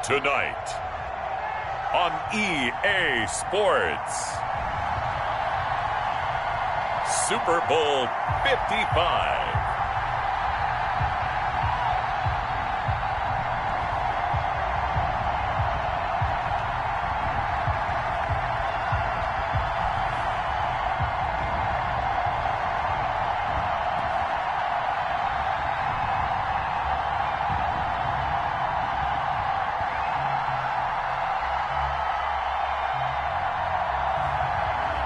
Tonight on EA Sports, Super Bowl 55.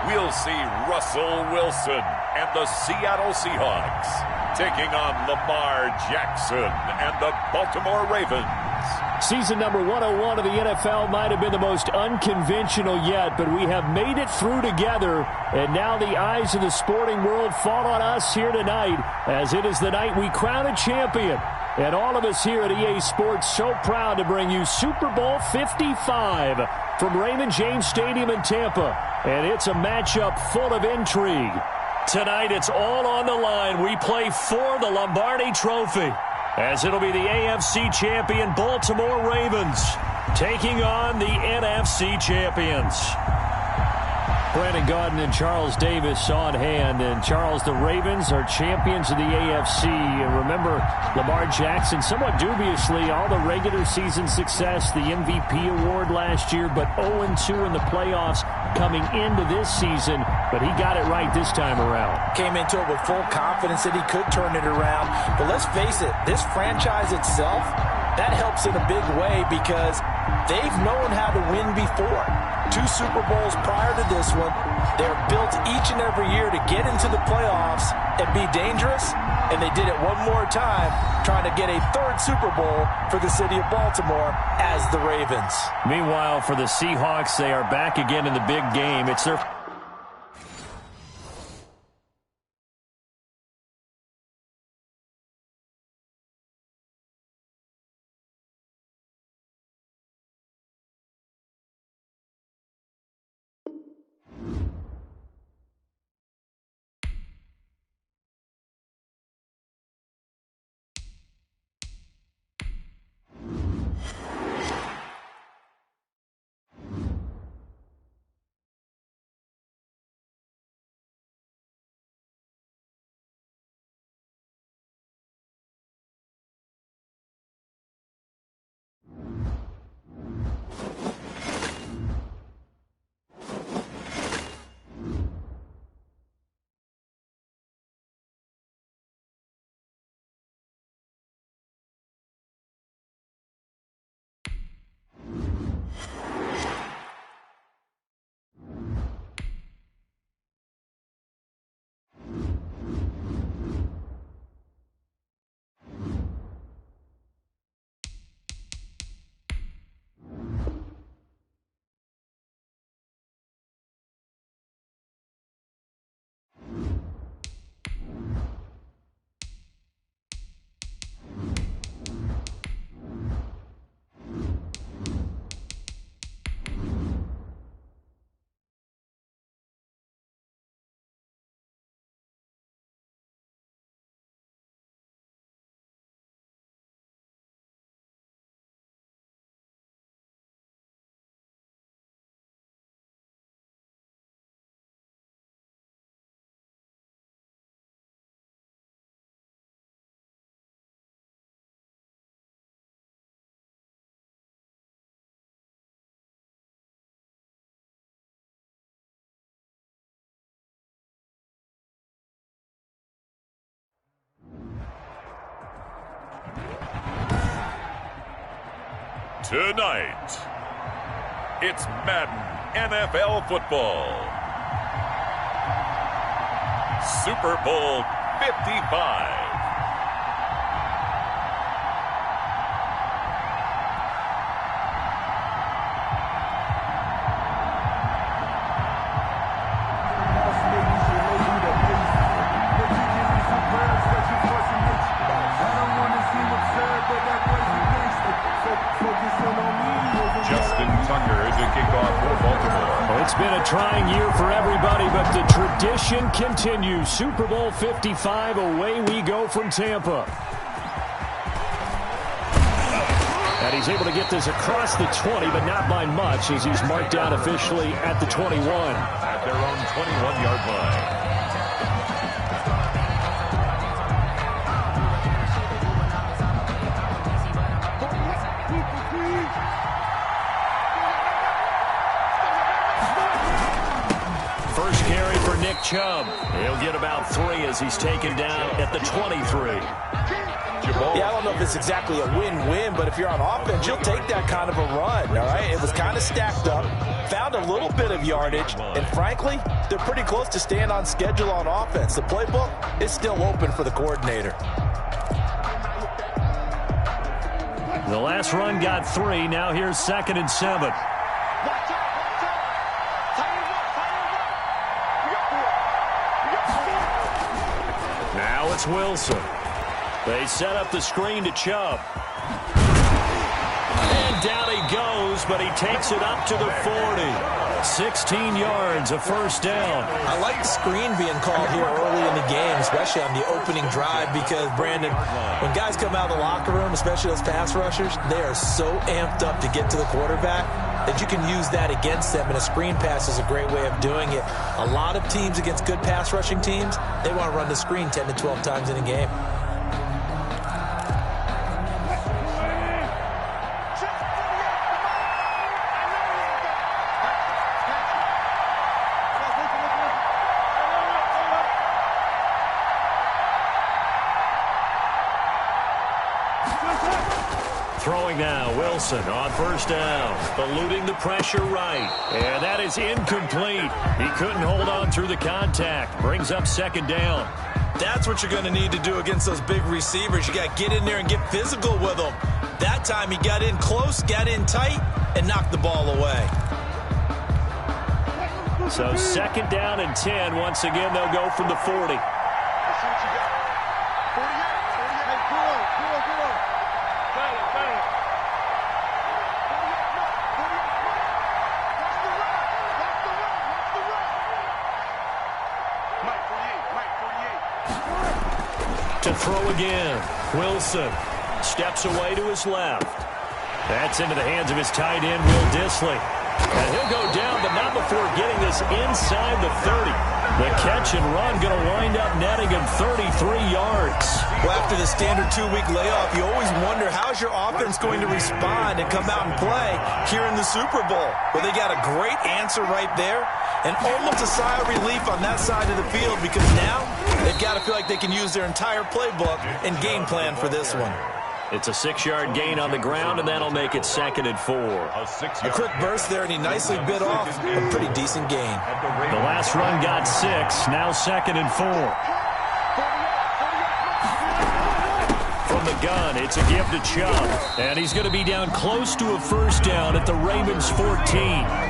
We'll see Russell Wilson and the Seattle Seahawks taking on Lamar Jackson and the Baltimore Ravens. Season number 101 of the NFL might have been the most unconventional yet, but we have made it through together, and now the eyes of the sporting world fall on us here tonight, as it is the night we crown a champion. And all of us here at EA Sports so proud to bring you Super Bowl 55 from Raymond James Stadium in Tampa. And it's a matchup full of intrigue. Tonight, it's all on the line. We play for the Lombardi Trophy, as it'll be the AFC champion Baltimore Ravens taking on the NFC champions. Brandon Gaudin and Charles Davis on hand. And Charles, the Ravens are champions of the AFC. And remember, Lamar Jackson, somewhat dubiously, all the regular season success, the MVP award last year, but 0-2 in the playoffs coming into this season. But he got it right this time around. Came into it with full confidence that he could turn it around. But let's face it, this franchise itself, that helps in a big way because they've known how to win before. 2 Super Bowls prior to this one. They're built each and every year to get into the playoffs and be dangerous, and they did it one more time, trying to get a 3rd Super Bowl for the city of Baltimore as the Ravens. Meanwhile, for the Seahawks, they are back again in the big game. It's their Tonight, it's Madden NFL football. Super Bowl 55. It's been a trying year for everybody, but the tradition continues. Super Bowl 55, away we go from Tampa. And And he's able to get this across the 20, but not by much, as he's marked down officially at the 21. At their own 21-yard line. First carry for Nick Chubb. He'll get about 3 as he's taken down at the 23. Yeah, I don't know if it's exactly a win-win, but if you're on offense, you'll take that kind of a run, all right? It was kind of stacked up, found a little bit of yardage, and frankly, they're pretty close to staying on schedule on offense. The playbook is still open for the coordinator. The last run got 3. Now here's 2nd and 7. Now it's Wilson. They set up the screen to Chubb. And down he goes, but he takes it up to the 40. 16 yards, a first down. I like the screen being called here early in the game, especially on the opening drive, because, Brandon, when guys come out of the locker room, especially those pass rushers, they are so amped up to get to the quarterback that you can use that against them, and a screen pass is a great way of doing it. A lot of teams against good pass rushing teams, they want to run the screen 10 to 12 times in a game. Throwing now, Wilson on first down, eluding the pressure right. And that is incomplete. He couldn't hold on through the contact. Brings up 2nd down. That's what you're going to need to do against those big receivers. You got to get in there and get physical with them. That time he got in close, got in tight, and knocked the ball away. So 2nd down and 10. Once again, they'll go from the 40. To throw again. Wilson steps away to his left. That's into the hands of his tight end, Will Dissly. And he'll go down, but not before getting this inside the 30. The catch and run going to wind up netting him 33 yards. Well, after the standard 2-week layoff, you always wonder how's your offense going to respond and come out and play here in the Super Bowl. Well, they got a great answer right there, and almost a sigh of relief on that side of the field, because now they've got to feel like they can use their entire playbook and game plan for this one. It's a 6-yard gain on the ground, and that'll make it 2nd and 4. A quick burst there, and he nicely bit off a pretty decent gain. The last run got 6, now 2nd and 4. From the gun, it's a give to Chubb, and he's going to be down close to a first down at the Ravens 14.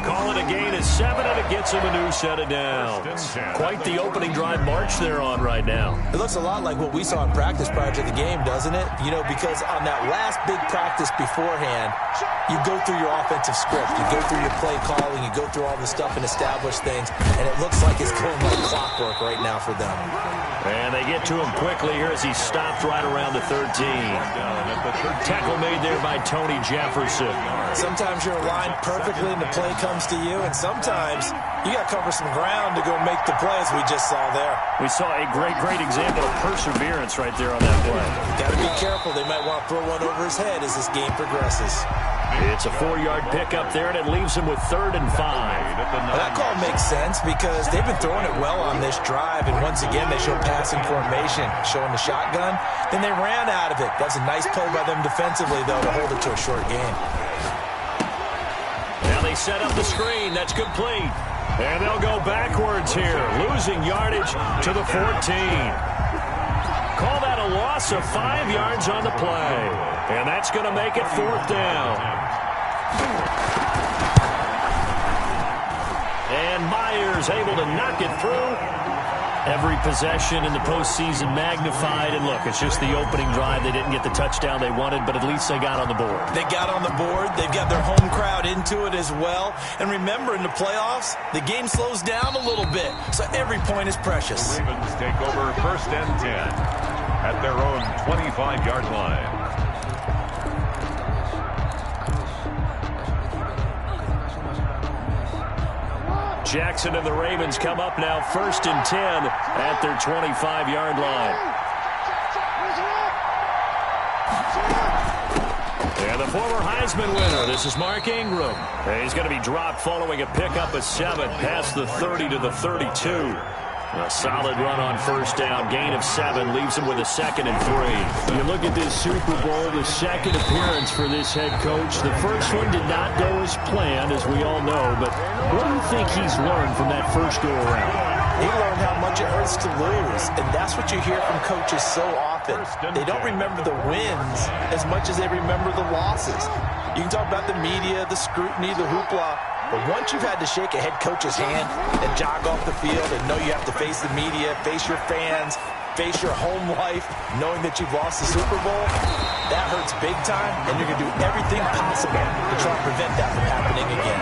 Call it a gain of 7, and it gets him a new set of downs. Quite the opening drive march they're on right now. It looks a lot like what we saw in practice prior to the game, doesn't it? You know, because on that last big practice beforehand, you go through your offensive script, you go through your play calling, you go through all the stuff and establish things, and it looks like it's going like clockwork right now for them. And they get to him quickly here as he stopped right around the 13. Tackle made there by Tony Jefferson. Sometimes you're aligned perfectly and the play comes to you, and sometimes you got to cover some ground to go make the play, as we just saw there. We saw a great example of perseverance right there on that play. Got to be careful. They might want to throw one over his head as this game progresses. It's a 4-yard pickup there, and it leaves him with 3rd and 5. Well, that call makes sense because they've been throwing it well on this drive, and once again they show passing formation, showing the shotgun. Then they ran out of it. That's a nice play by them defensively, though, to hold it to a short game. Now they set up the screen. That's complete. And they'll go backwards here, losing yardage to the 14. Call that a loss of 5 yards on the play. And that's going to make it 4th down. And Myers able to knock it through. Every possession in the postseason magnified. And look, it's just the opening drive. They didn't get the touchdown they wanted, but at least they got on the board. They got on the board. They've got their home crowd into it as well. And remember, in the playoffs, the game slows down a little bit. So every point is precious. The Ravens take over 1st and 10 at their own 25-yard line. Jackson and the Ravens come up now 1st and 10 at their 25-yard line. And the former Heisman winner, this is Mark Ingram. He's going to be dropped following a pickup of 7 past the 30 to the 32. A solid run on 1st down, gain of 7, leaves him with a 2nd and 3. You look at this Super Bowl, the 2nd appearance for this head coach. The first one did not go as planned, as we all know, but what do you think he's learned from that first go-around? He learned how much it hurts to lose, and that's what you hear from coaches so often. They don't remember the wins as much as they remember the losses. You can talk about the media, the scrutiny, the hoopla, but once you've had to shake a head coach's hand and jog off the field and know you have to face the media, face your fans, face your home life, knowing that you've lost the Super Bowl, that hurts big time, and you're going to do everything possible to try and prevent that from happening again.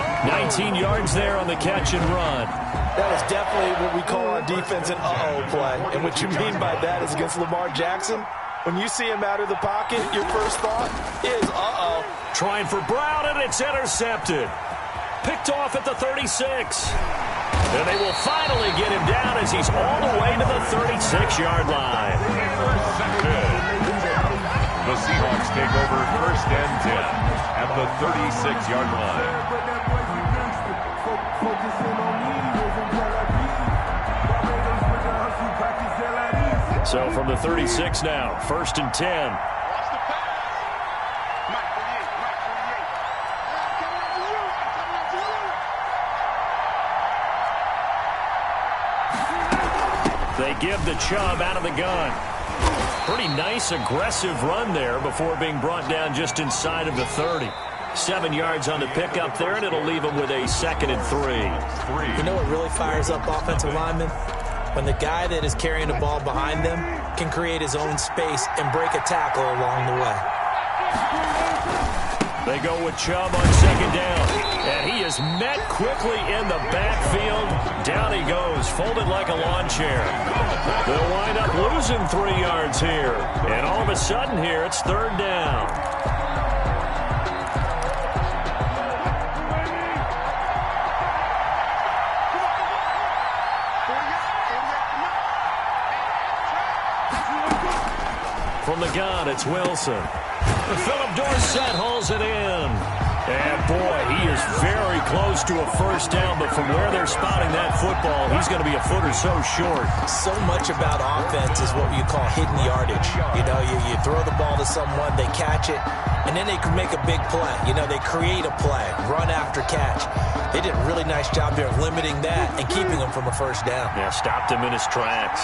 19 yards there on the catch and run. That is definitely what we call on defense an uh-oh play. And what you mean by that is against Lamar Jackson, when you see him out of the pocket, your first thought is uh-oh. Trying for Brown, and it's intercepted. Picked off at the 36. And they will finally get him down as he's all the way to the 36-yard line. The Seahawks take over 1st and 10 at the 36-yard line. So from the 36 now, 1st and 10. They give the Chubb out of the gun. Pretty nice, aggressive run there before being brought down just inside of the 30. 7 yards on the pickup there, and it'll leave them with a 2nd and 3. You know what really fires up offensive linemen? When the guy that is carrying the ball behind them can create his own space and break a tackle along the way. They go with Chubb on 2nd down, and he is met quickly in the backfield. Down he goes, folded like a lawn chair. They'll wind up losing 3 yards here, and all of a sudden here it's 3rd down. From the gun, it's Wilson. Philip Dorsett hauls it in. And, boy, he is very close to a 1st down, but from where they're spotting that football, he's going to be a foot or so short. So much about offense is what you call hidden yardage. You know, you throw the ball to someone, they catch it, and then they can make a big play. You know, they create a play, run after catch. They did a really nice job there of limiting that and keeping him from a 1st down. Yeah, stopped him in his tracks.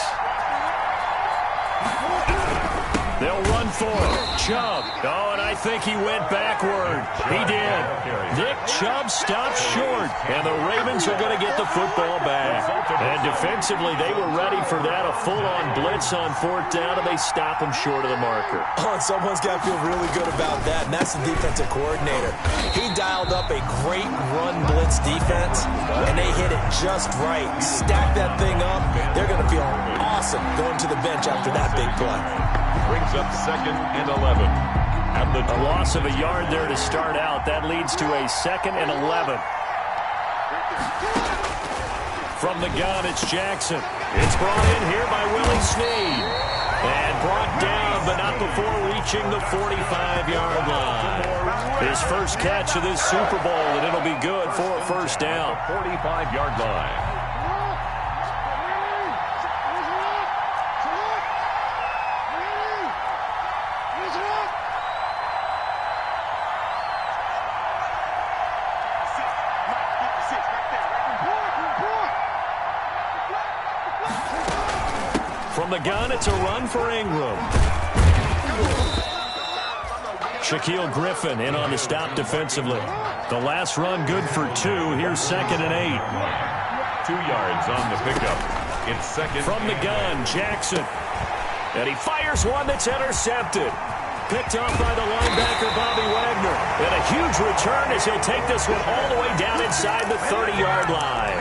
They'll run for it. Chubb. Oh, and I think he went backward. He did. Nick Chubb stopped short, and the Ravens are going to get the football back. And defensively, they were ready for that, a full-on blitz on 4th down, and they stop him short of the marker. Oh, and someone's got to feel really good about that, and that's the defensive coordinator. He dialed up a great run blitz defense, and they hit it just right. Stack that thing up. They're going to feel awesome going to the bench after that big play. Brings up 2nd and 11. At the a loss of a yard there to start out. That leads to a 2nd and 11. From the gun, it's Jackson. It's brought in here by Willie Snead. And brought down, but not before reaching the 45-yard line. His first catch of this Super Bowl, and it'll be good for a 1st down. 45-yard line. From the gun, it's a run for Ingram. Shaquille Griffin in on the stop defensively. The last run good for 2. Here's 2nd and 8. 2 yards on the pickup. It's 2nd. From the gun, Jackson. And he fires one that's intercepted. Picked off by the linebacker, Bobby Wagner. And a huge return as he'll take this one all the way down inside the 30-yard line.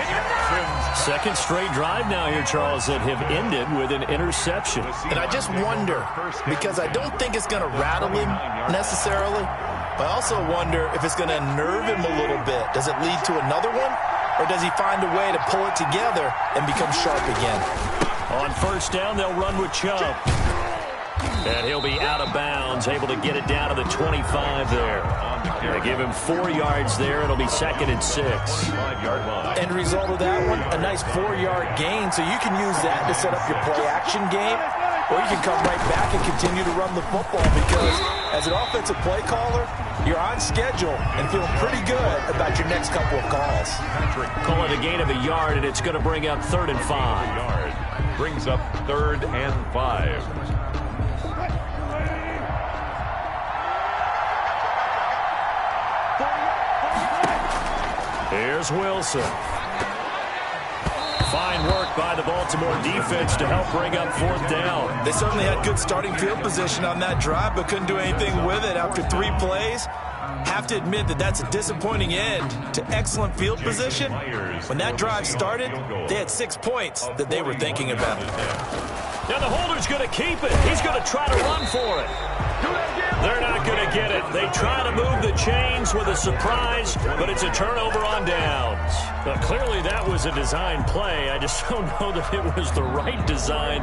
2nd straight drive now here, Charles, that have ended with an interception. And I just wonder, because I don't think it's going to rattle him necessarily, but I also wonder if it's going to unnerve him a little bit. Does it lead to another one? or does he find a way to pull it together and become sharp again? On first down, they'll run with Chubb. And he'll be out of bounds, able to get it down to the 25 there. They give him 4 yards there. It'll be 2nd and 6. End result of that one, a nice 4-yard gain. So you can use that to set up your play-action game, or you can come right back and continue to run the football because as an offensive play caller, you're on schedule and feeling pretty good about your next couple of calls. Call it a gain of a yard, and it's going to bring up 3rd and 5. Brings up 3rd and 5. Here's Wilson. Fine work by the Baltimore defense to help bring up 4th down. They certainly had good starting field position on that drive, but couldn't do anything with it after 3 plays. Have to admit that that's a disappointing end to excellent field position. When that drive started, they had 6 points that they were thinking about. Now the holder's going to keep it. He's going to try to run for it. They're not going to get it. They try to move the chains with a surprise, but it's a turnover on downs. Now, clearly that was a design play. I just don't know that it was the right design.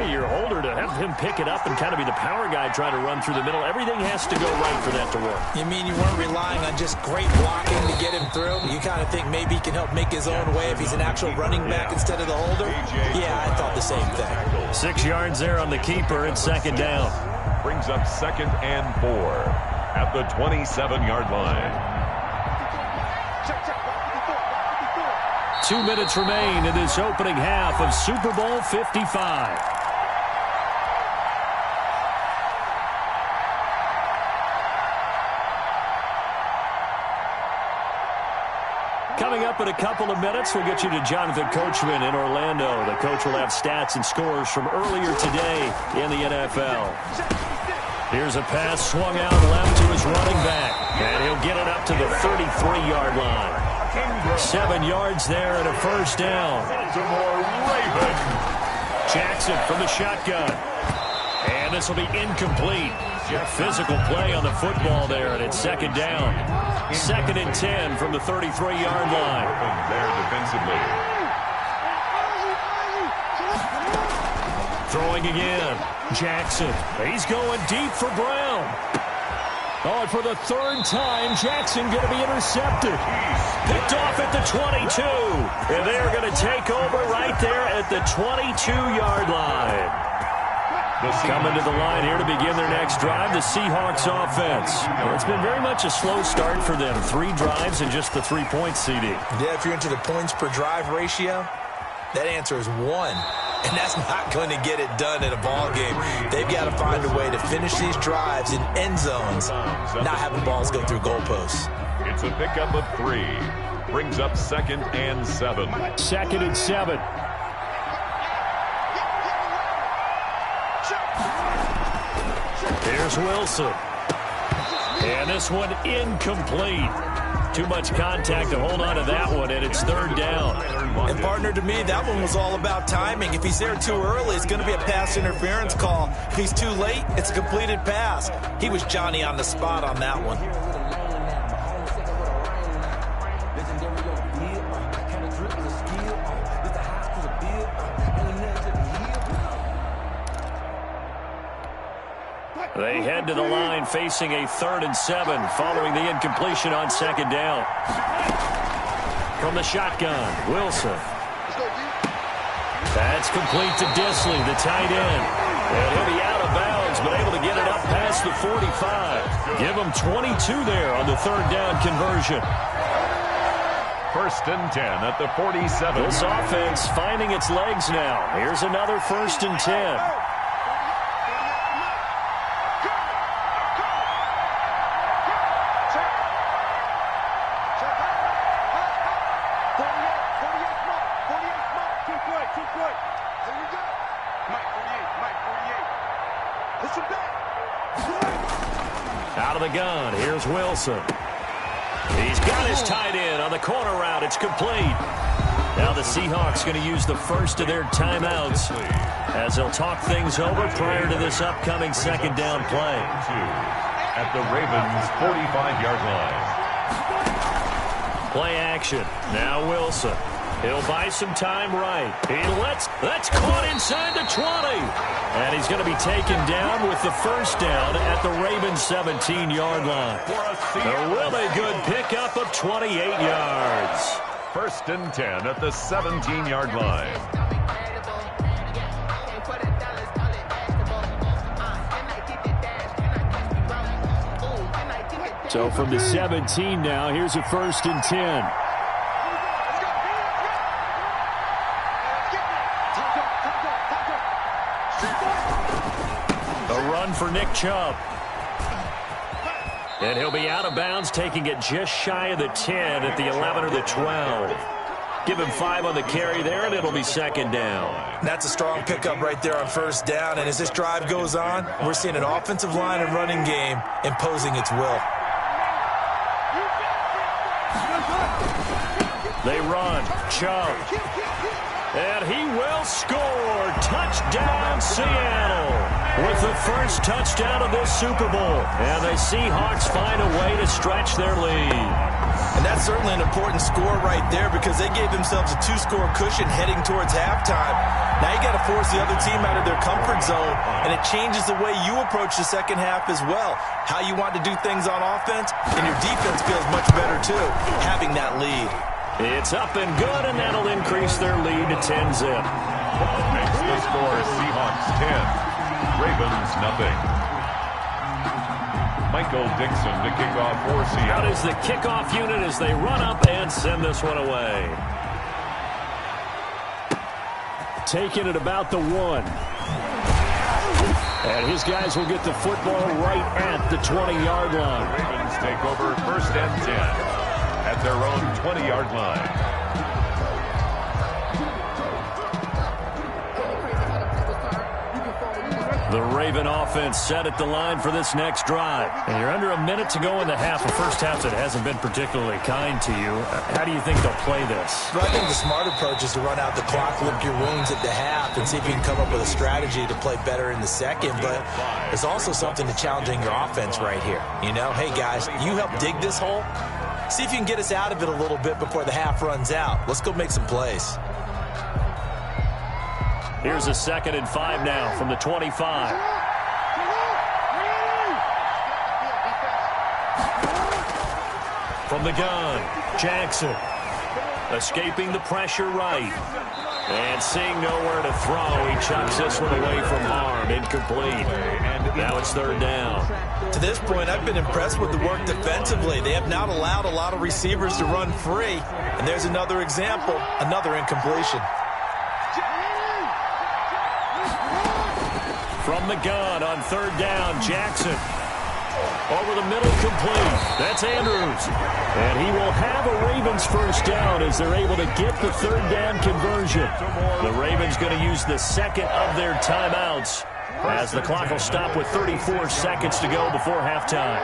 Your holder to have him pick it up and kind of be the power guy trying to run through the middle. Everything has to go right for that to work. You mean you weren't relying on just great blocking to get him through? You kind of think maybe he can help make his own way if he's an actual running back instead of the holder? Yeah, I thought the same thing. 6 yards there on the keeper and 2nd down. Brings up 2nd and 4 at the 27-yard line. 2 minutes remain in this opening half of Super Bowl 55. Coming up in a couple of minutes, we'll get you to Jonathan Coachman in Orlando. The coach will have stats and scores from earlier today in the NFL. Here's a pass swung out left to his running back, and he'll get it up to the 33-yard line. 7 yards there and a 1st down. Jackson from the shotgun. And this will be incomplete. Physical play on the football there, and it's 2nd down. 2nd and 10 from the 33-yard line. There defensively. Throwing again. Jackson. He's going deep for Brown. Oh, and for the 3rd time, Jackson going to be intercepted. Picked off at the 22. And they're going to take over right there at the 22-yard line. Coming to the line here to begin their next drive, the Seahawks offense. Well, it's been very much a slow start for them. 3 drives and just the 3 points, CD. Yeah, if you're into the points per drive ratio, that answer is 1. And that's not going to get it done in a ball game. They've got to find a way to finish these drives in end zones, not having balls go through goalposts. It's a pickup of 3. Brings up 2nd and 7. 2nd and 7. Here's Wilson. And this one incomplete. Too much contact to hold on to that one, and it's 3rd down. And, partner, to me, that one was all about timing. If he's there too early, it's going to be a pass interference call. If he's too late, it's a completed pass. He was Johnny on the spot on that one. They head to the line facing a 3rd and 7 following the incompletion on 2nd down. From the shotgun, Wilson. That's complete to Disley, the tight end. And he'll be out of bounds, but able to get it up past the 45. Give him 22 there on the 3rd down conversion. 1st and 10 at the 47. This offense finding its legs now. Here's another 1st and 10. Out of the gun, here's Wilson. He's got his tight end on the corner route. It's complete. Now the Seahawks going to use the first of their timeouts as they'll talk things over prior to this upcoming 2nd down play. At the Ravens' 45-yard line. Play action. Now Wilson. He'll buy some time right. That's caught inside the 20. And he's going to be taken down with the first down at the Ravens 17-yard line. A really good pickup of 28 yards. 1st and 10 at the 17-yard line. So from the 17 now, here's a 1st and 10. A run for Nick Chubb. And he'll be out of bounds, taking it just shy of the 10 at the 11 or the 12. Give him 5 on the carry there, and it'll be 2nd down. That's a strong pickup right there on 1st down. And as this drive goes on, we're seeing an offensive line and running game imposing its will. They run. Chubb. And he will score. Touchdown, Seattle. With the first touchdown of this Super Bowl. And the Seahawks find a way to stretch their lead. And that's certainly an important score right there because they gave themselves a 2-score cushion heading towards halftime. Now you got to force the other team out of their comfort zone, and it changes the way you approach the second half as well. How you want to do things on offense, and your defense feels much better too, having that lead. It's up and good, and that'll increase their lead to 10-zip. Makes the score Seahawks 10, Ravens nothing. Michael Dixon to kick off for Seattle. Out is the kickoff unit as they run up and send this one away. Taking it about the 1. And his guys will get the football right at the 20-yard line. Ravens take over 1st and 10 at their own 20-yard line. The Raven offense set at the line for this next drive. And you're under a minute to go in the half. A first half that hasn't been particularly kind to you. How do you think they'll play this? Well, I think the smart approach is to run out the clock, lick your wounds at the half, and see if you can come up with a strategy to play better in the second. But there's also something to challenging your offense right here. You know, hey, guys, you help dig this hole. See if you can get us out of it a little bit before the half runs out. Let's go make some plays. Here's a 2nd and 5 now from the 25. From the gun, Jackson. Escaping the pressure right. And seeing nowhere to throw, he chucks this one away from harm. Incomplete. And now it's 3rd down. To this point, I've been impressed with the work defensively. They have not allowed a lot of receivers to run free. And there's another example, another incompletion. From the gun on 3rd down, Jackson. Over the middle, complete. That's Andrews. And he will have a Ravens first down as they're able to get the 3rd down conversion. The Ravens going to use the 2nd of their timeouts as the clock will stop with 34 seconds to go before halftime.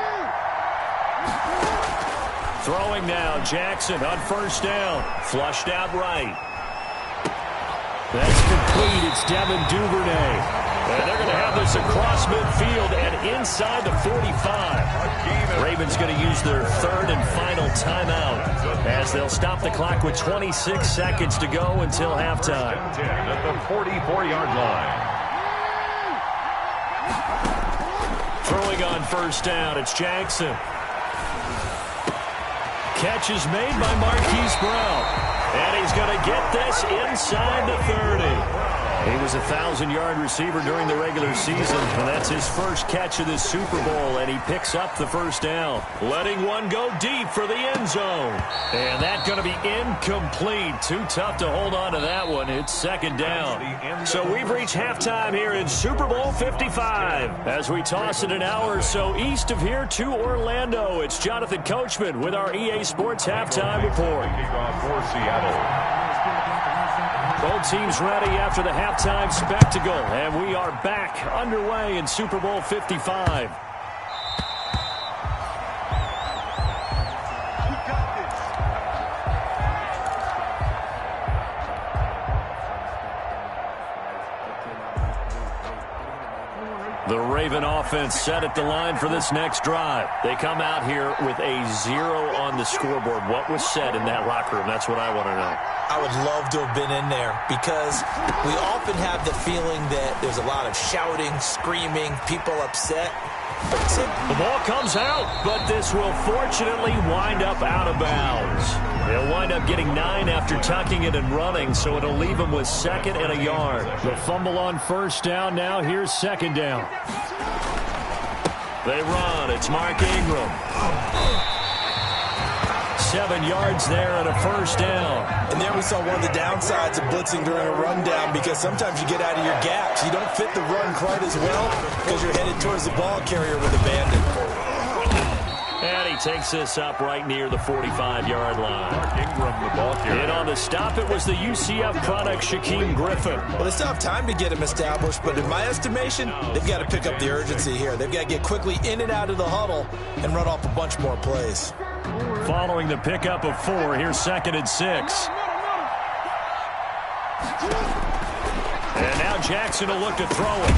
Throwing now, Jackson on 1st down. Flushed out right. That's complete. It's Devin Duvernay. And they're going to have this across midfield and inside the 45. Ravens going to use their 3rd and final timeout as they'll stop the clock with 26 seconds to go until halftime. At the 44-yard line. Throwing on 1st down, it's Jackson. Catch is made by Marquise Brown. And he's going to get this inside the 30. He was a 1,000-yard receiver during the regular season, and that's his first catch of this Super Bowl, and he picks up the first down. Letting one go deep for the end zone. And that's going to be incomplete. Too tough to hold on to that one. It's 2nd down. So we've reached halftime here in Super Bowl 55. As we toss it an hour or so east of here to Orlando, it's Jonathan Coachman with our EA Sports Halftime Report. Kickoff for Seattle. Both teams ready after the halftime spectacle, and we are back underway in Super Bowl 55. The Raven offense set at the line for this next drive. They come out here with a 0 on the scoreboard. What was said in that locker room? That's what I want to know. I would love to have been in there because we often have the feeling that there's a lot of shouting, screaming, people upset. The ball comes out, but this will fortunately wind up out of bounds. They'll wind up getting 9 after tucking it and running, so it'll leave them with 2nd and a yard. The fumble on 1st down now. Here's 2nd down. They run. It's Mark Ingram. 7 yards there and a 1st down. And there we saw one of the downsides of blitzing during a rundown because sometimes you get out of your gaps. You don't fit the run quite as well because you're headed towards the ball carrier with abandon. And he takes this up right near the 45-yard line. Mark Ingram, the ball carrier. And on the stop, it was the UCF product, Shaquem Griffin. Well, they still have time to get him established, but in my estimation, they've got to pick up the urgency here. They've got to get quickly in and out of the huddle and run off a bunch more plays. Following the pickup of 4, here's 2nd and 6. And now Jackson will look to throw it.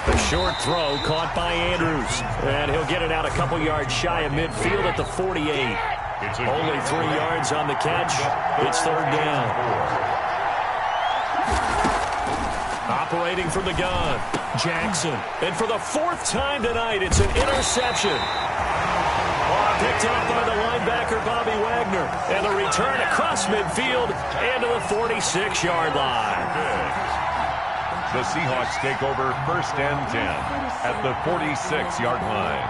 A short throw caught by Andrews. And he'll get it out a couple yards shy of midfield at the 48. Only 3 yards on the catch. It's 3rd down. Operating from the gun, Jackson. And for the 4th time tonight, it's an interception. Picked up by the linebacker, Bobby Wagner. And the return across midfield and to the 46-yard line. The Seahawks take over 1st and 10 at the 46-yard line.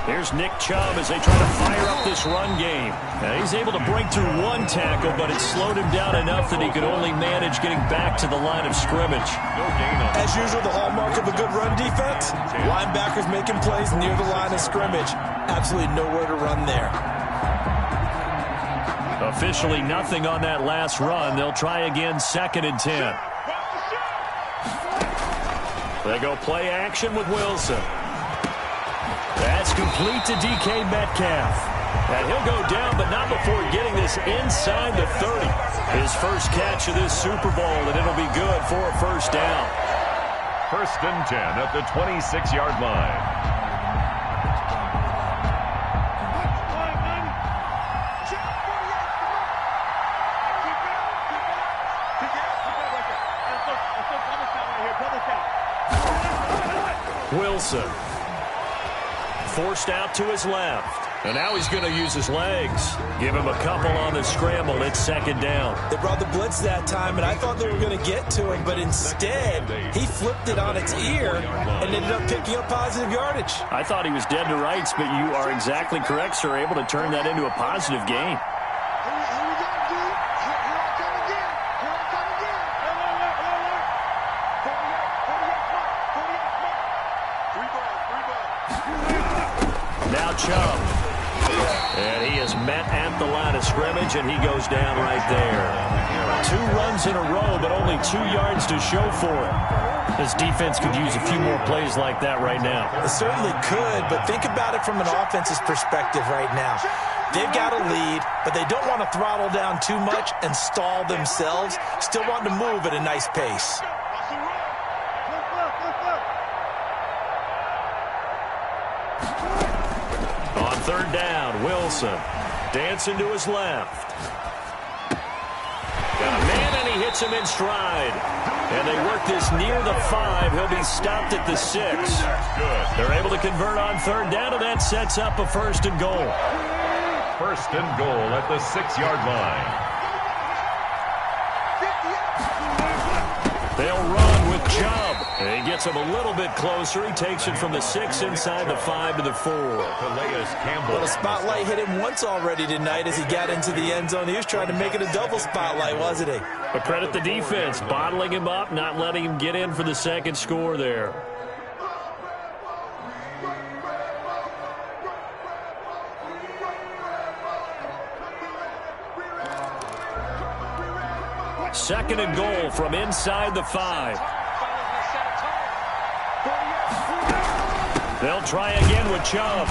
Here's Nick Chubb as they try to fire up this run game. Now he's able to break through 1 tackle, but it slowed him down enough that he could only manage getting back to the line of scrimmage. As usual, the hallmark of a good run defense, linebackers making plays near the line of scrimmage. Absolutely nowhere to run there. Officially nothing on that last run. They'll try again, 2nd and 10. They go play action with Wilson. That's complete to DK Metcalf. And he'll go down, but not before getting this inside the 30. His first catch of this Super Bowl, and it'll be good for a 1st down. 1st and 10 at the 26-yard line. Wilson. Forced out to his left. And now he's going to use his legs. Give him a couple on the scramble. It's 2nd down. They brought the blitz that time, and I thought they were going to get to him, but instead he flipped it on its ear and ended up picking up positive yardage. I thought he was dead to rights, but you are exactly correct, sir. Able to turn that into a positive gain. Chubb. And he is met at the line of scrimmage, and he goes down right there. 2 runs in a row, but only 2 yards to show for it. This defense could use a few more plays like that right now. It certainly could, but think about it from an offense's perspective right now. They've got a lead, but they don't want to throttle down too much and stall themselves. Still want to move at a nice pace. On 3rd down, Wilson dancing to his left. Got a man, and he hits him in stride. And they work this near the 5. He'll be stopped at the 6. They're able to convert on 3rd down, and that sets up a 1st and goal. 1st and goal at the 6-yard line. They'll run with Chubb. And he gets him a little bit closer. He takes it from the 6 inside the 5 to the 4. Well, the spotlight hit him once already tonight as he got into the end zone. He was trying to make it a double spotlight, wasn't he? But credit the defense, bottling him up, not letting him get in for the 2nd score there. Second and goal from inside the 5. They'll try again with Chubb.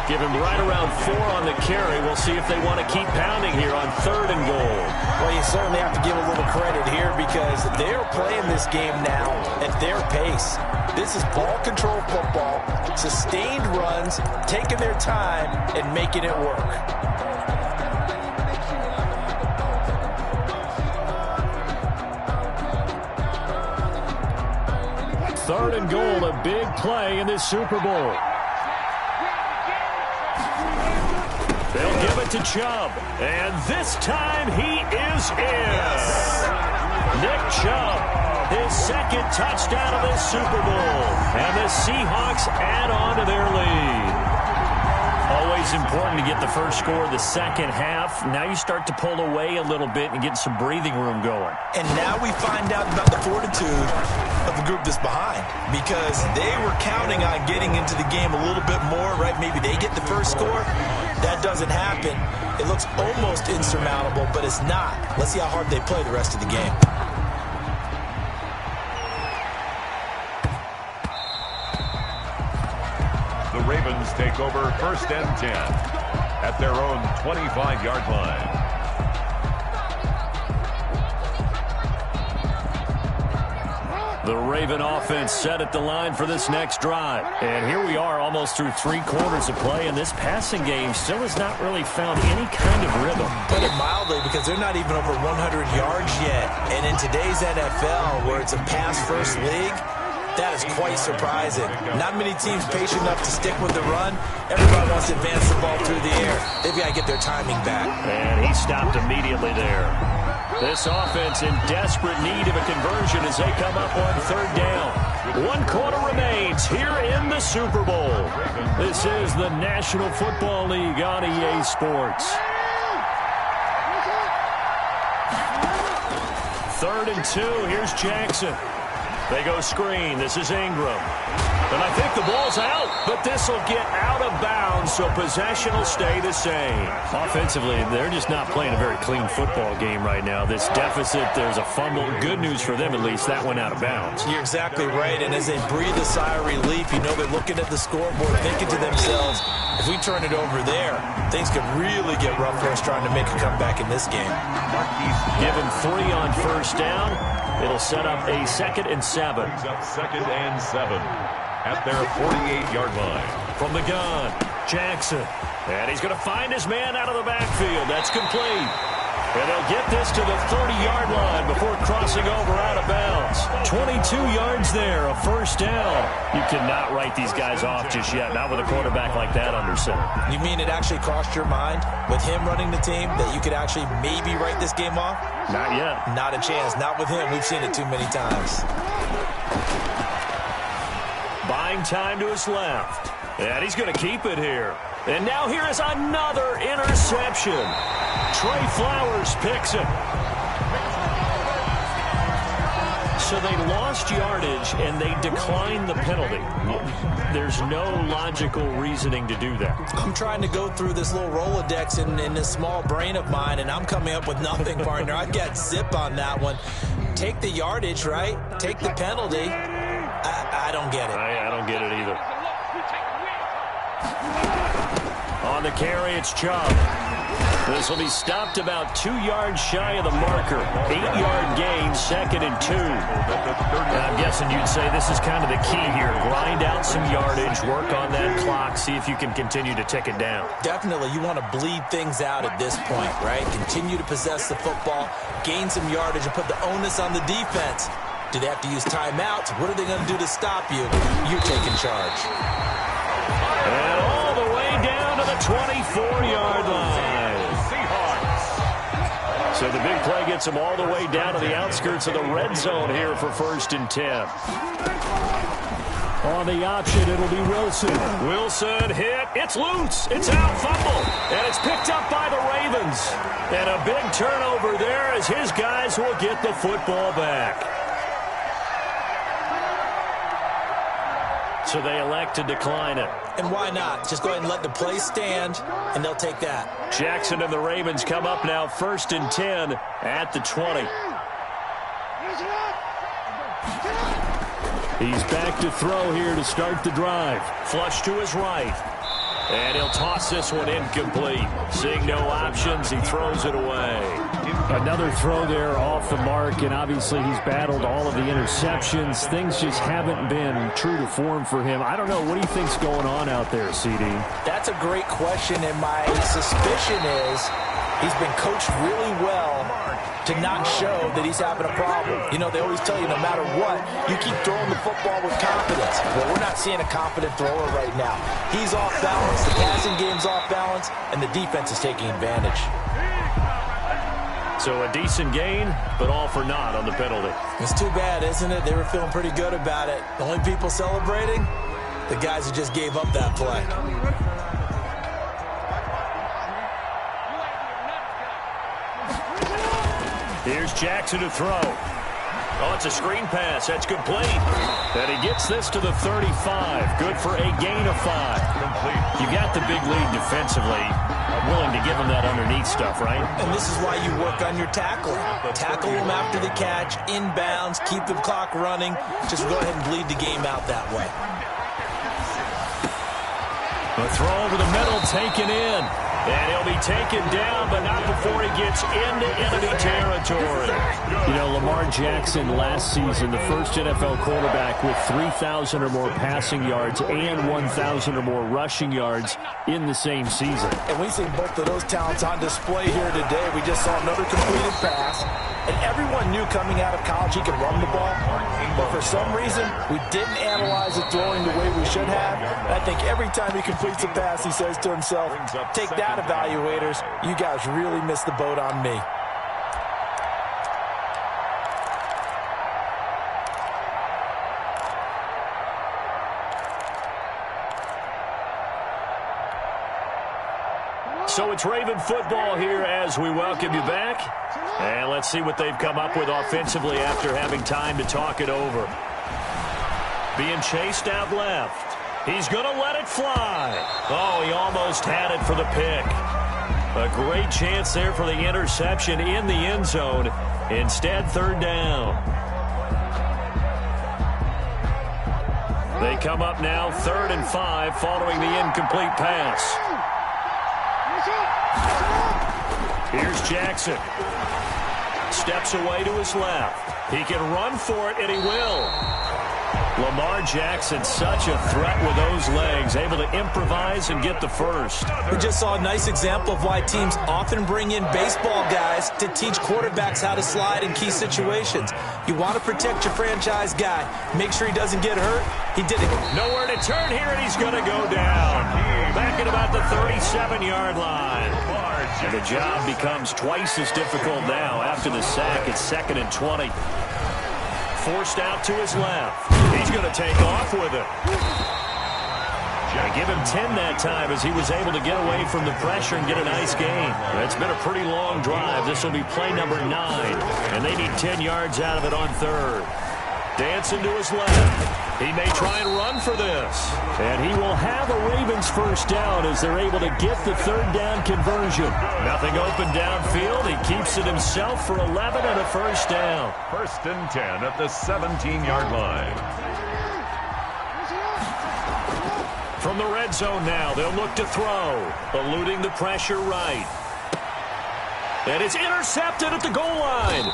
Give him right around 4 on the carry. We'll see if they want to keep pounding here on 3rd and goal. Well, you certainly have to give a little credit here because they're playing this game now at their pace. This is ball control football, sustained runs, taking their time and making it work. Third and goal, a big play in this Super Bowl. They'll give it to Chubb, and this time he is in. Yes. Nick Chubb, his 2nd touchdown of this Super Bowl, and the Seahawks add on to their lead. Always important to get the first score of the second half. Now you start to pull away a little bit and get some breathing room going. And now we find out about the fortitude of the group that's behind because they were counting on getting into the game a little bit more, right? Maybe they get the first score. That doesn't happen. It looks almost insurmountable, but it's not. Let's see how hard they play the rest of the game. The Ravens take over 1st and 10 at their own 25-yard line. The Raven offense set at the line for this next drive. And here we are almost through 3 quarters of play, and this passing game still has not really found any kind of rhythm. Put it mildly, because they're not even over 100 yards yet. And in today's NFL, where it's a pass-first league, that is quite surprising. Not many teams patient enough to stick with the run. Everybody wants to advance the ball through the air. They've got to get their timing back. And he stopped immediately there. This offense in desperate need of a conversion as they come up on 3rd down. 1 quarter remains here in the Super Bowl. This is the National Football League on EA Sports. 3rd and 2. Here's Jackson. They go screen. This is Ingram. And I think the ball's out, but this will get out of bounds, so possession will stay the same. Offensively, they're just not playing a very clean football game right now. This deficit, there's a fumble. Good news for them, at least. That went out of bounds. You're exactly right, and as they breathe a sigh of relief, you know they're looking at the scoreboard, thinking to themselves, if we turn it over there, things could really get rough for us trying to make a comeback in this game. Give him 3 on 1st down. It'll set up a 2nd and 7. 2nd and 7 at their 48-yard line. From the gun, Jackson. And he's going to find his man out of the backfield. That's complete. And they'll get this to the 30-yard line before crossing over out of bounds. 22 yards there, a 1st down. You cannot write these guys off just yet, not with a quarterback like that under center. You mean it actually crossed your mind with him running the team that you could actually maybe write this game off? Not yet. Not a chance. Not with him. We've seen it too many times. Buying time to his left. And he's going to keep it here. And now here is another interception. Trey Flowers picks it. So they lost yardage, and they declined the penalty. There's no logical reasoning to do that. I'm trying to go through this little Rolodex in this small brain of mine, and I'm coming up with nothing, partner. I've got zip on that one. Take the yardage, right? Take the penalty. I don't get it. I don't get it either. On the carry, it's Chubb. This will be stopped about 2 yards shy of the marker. 8-yard gain, 2nd and 2. I'm guessing you'd say this is kind of the key here. Grind out some yardage, work on that clock, see if you can continue to tick it down. Definitely, you want to bleed things out at this point, right? Continue to possess the football, gain some yardage, and put the onus on the defense. Do they have to use timeouts? What are they going to do to stop you? You're taking charge. And all the way down to the 24-yard line. So the big play gets them all the way down to the outskirts of the red zone here for 1st and 10. On the option, it'll be Wilson. Wilson hit. It's loose. It's out, fumble. And it's picked up by the Ravens. And a big turnover there as his guys will get the football back. So they elect to decline it. And why not? Just go ahead and let the play stand, and they'll take that. Jackson and the Ravens come up now 1st and 10 at the 20. He's back to throw here to start the drive. Flush to his right. And he'll toss this one incomplete. Seeing no options, he throws it away. Another throw there off the mark, and obviously he's battled all of the interceptions. Things just haven't been true to form for him. I don't know. What do you think's going on out there, CD? That's a great question, and my suspicion is he's been coached really well to not show that he's having a problem. You know, they always tell you no matter what, you keep throwing the football with confidence. Well, we're not seeing a confident thrower right now. He's off balance, the passing game's off balance, and the defense is taking advantage. So a decent gain, but all for naught on the penalty. It's too bad, isn't it? They were feeling pretty good about it. The only people celebrating, the guys who just gave up that play. Here's Jackson to throw. Oh, it's a screen pass. That's complete. And he gets this to the 35. Good for a gain of 5. You got the big lead defensively. Willing to give him that underneath stuff, right? And this is why you work on your tackling. Tackle him after the catch, inbounds, keep the clock running. Just go ahead and bleed the game out that way. A throw over the middle, taken in. And he'll be taken down, but not before he gets into enemy territory. You know, Lamar Jackson last season, the first NFL quarterback with 3,000 or more passing yards and 1,000 or more rushing yards in the same season. And we see both of those talents on display here today. We just saw another completed pass. And everyone knew coming out of college he could run the ball. But for some reason, we didn't analyze it throwing the way we should have. And I think every time he completes a pass, he says to himself, take that, evaluators. You guys really missed the boat on me. So it's Raven football here as we welcome you back. And let's see what they've come up with offensively after having time to talk it over. Being chased out left. He's going to let it fly. Oh, he almost had it for the pick. A great chance there for the interception in the end zone. Instead, third down. They come up now 3rd and 5 following the incomplete pass. Here's Jackson. Steps away to his left. He can run for it, and he will. Lamar Jackson, such a threat with those legs, able to improvise and get the first. We just saw a nice example of why teams often bring in baseball guys to teach quarterbacks how to slide in key situations. You want to protect your franchise guy. Make sure he doesn't get hurt. He did it. Nowhere to turn here, and he's going to go down. Back at about the 37-yard line. And the job becomes twice as difficult now after the sack. It's 2nd and 20. Forced out to his left. He's going to take off with it. Give him 10 that time as he was able to get away from the pressure and get a nice gain. It's been a pretty long drive. This will be play number 9. And they need 10 yards out of it on 3rd. Dancing to his left. He may try and run for this. And he will have a Ravens first down as they're able to get the 3rd down conversion. Nothing open downfield. He keeps it himself for 11 and a first down. 1st and 10 at the 17-yard line. From the red zone now, they'll look to throw. Eluding the pressure right. And it's intercepted at the goal line.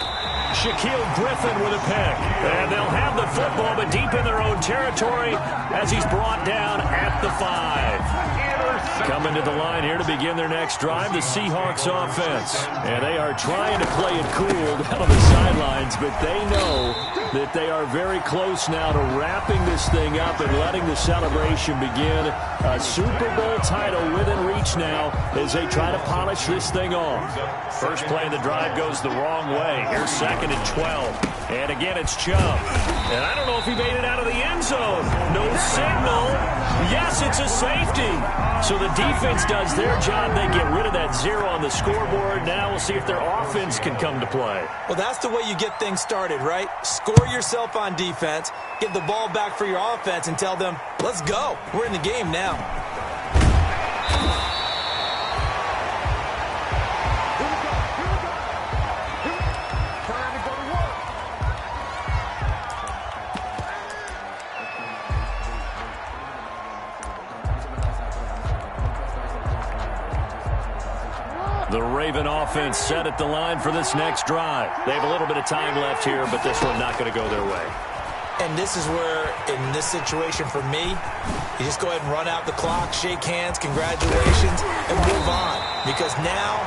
Shaquille Griffin with a pick. And they'll have the football, but deep in their own territory as he's brought down at the 5. Coming to the line here to begin their next drive, the Seahawks offense. And they are trying to play it cool down on the sidelines, but they know that they are very close now to wrapping this thing up and letting the celebration begin. A Super Bowl title within reach now as they try to polish this thing off. First play of the drive goes the wrong way. Here's 2nd and 12. And again, it's Chubb. And I don't know if he made it out of the end zone. No signal. Yes, it's a safety. So the defense does their job. They get rid of that 0 on the scoreboard. Now we'll see if their offense can come to play. Well, that's the way you get things started, right? Score yourself on defense, give the ball back for your offense, and tell them, let's go. We're in the game now. Raven offense set at the line for this next drive. They have a little bit of time left here, but this one not going to go their way. And this is where, in this situation for me, you just go ahead and run out the clock, shake hands, congratulations, and move on. Because now,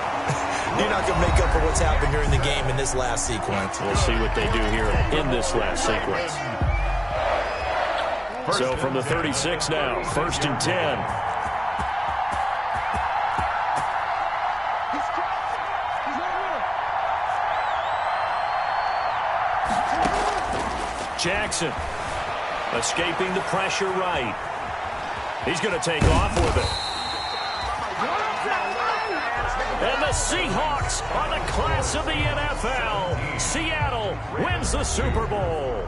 you're not going to make up for what's happened during the game in this last sequence. We'll see what they do here in this last sequence. So from the 36 now, 1st and 10. Jackson escaping the pressure right. He's going to take off with it. And the Seahawks are the class of the NFL. Seattle wins the Super Bowl.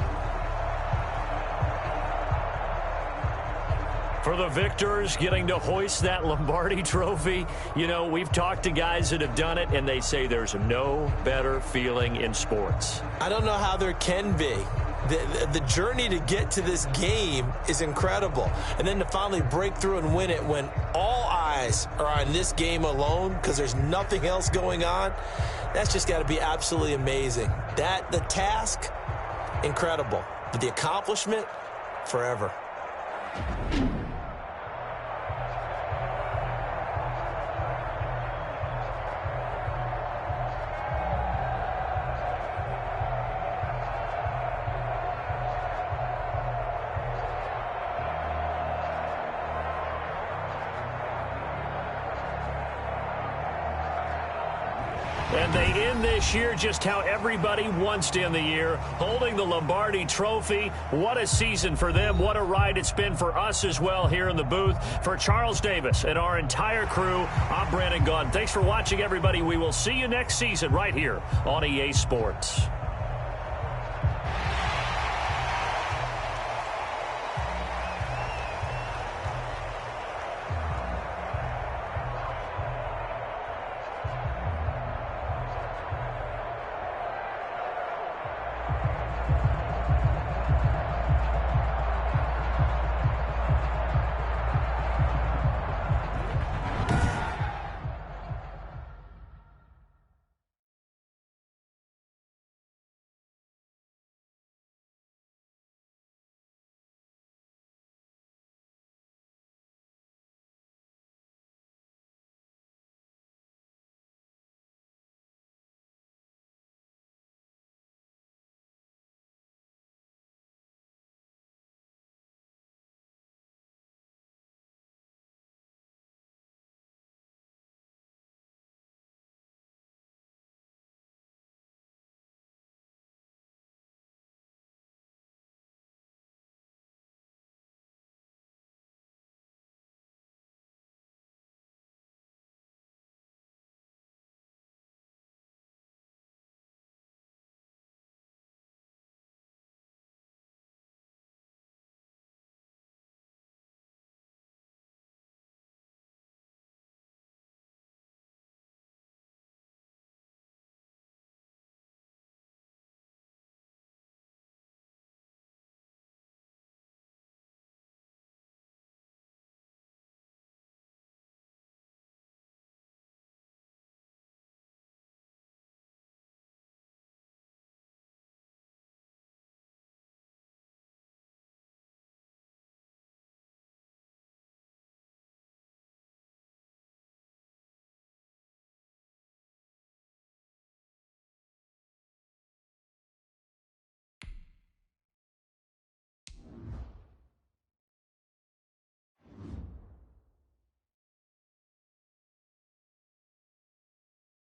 For the victors, getting to hoist that Lombardi trophy, you know, we've talked to guys that have done it, and they say there's no better feeling in sports. I don't know how there can be. The journey to get to this game is incredible. And then to finally break through and win it when all eyes are on this game alone because there's nothing else going on, that's just got to be absolutely amazing. The task, incredible. But the accomplishment, forever. And they end this year just how everybody wants to end the year, holding the Lombardi trophy. What a season for them. What a ride it's been for us as well here in the booth. For Charles Davis and our entire crew, I'm Brandon Gaudin. Thanks for watching, everybody. We will see you next season right here on EA Sports.